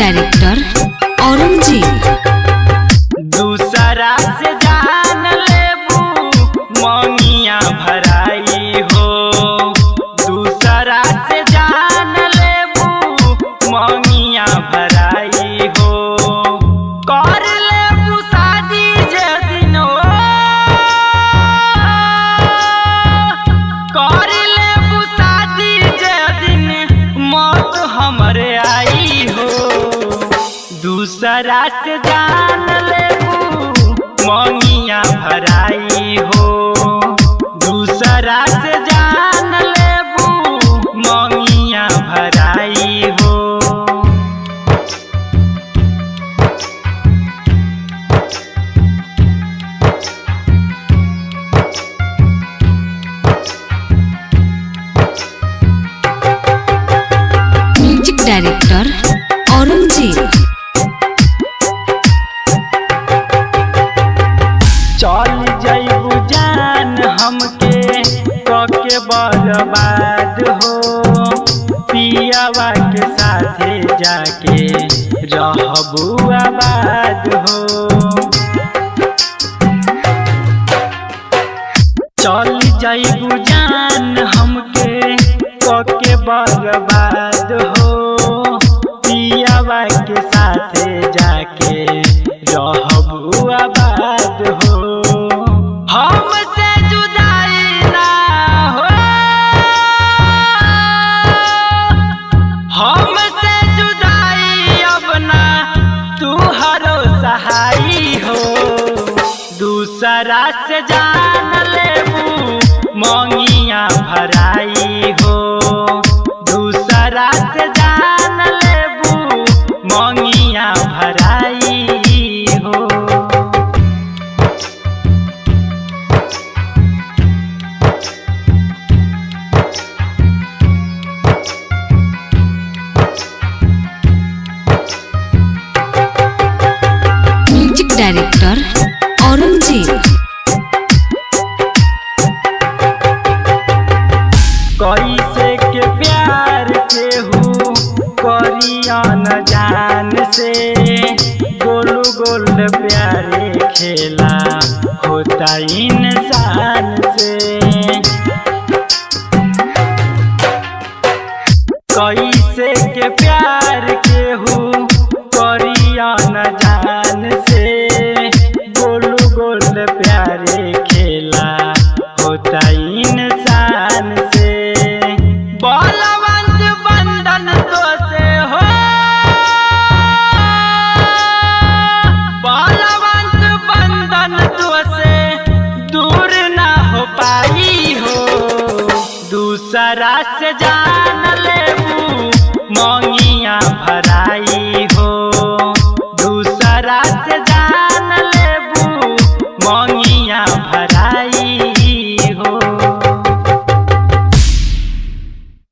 Director Aurangzeb. दूसरा से जान लेबू मंगिया भराई हो, दूसरा से जान लेबू मंगिया भराई हो। कर लेबू शादी जे दिन हो, कर लेबू शादी जे दिन मौत हमरे आई हो। दूसरा से जान लेबू मंगिया भराई हो, दूसरा से जान लेबू मंगिया भराई हो। Music director Aurangzeb. चल जइबू जान हमके कके बर्बाद हो, पियावा के साथे जाके रहबू आबाद हो। चल जइबू जान हमके कके बर्बाद हो, पियावा के साथे जाके रहबू आबाद हो। हमसे जुदाई ना हो, हमसे जुदाई अब ना तू हरो सहाई हो। दूसरा से जान लेबू मंगिया भराई हो, दूसरा से जान लेबू मंगिया भराई हो। Music director Aurangzeb. कैसे के प्यार केहू करिया न जान से, गोलू गोल प्यारे खेला होता इंसान से। कैसे के प्यार केहू करिया न जान से, गोलू गोल प्यारे खेला होता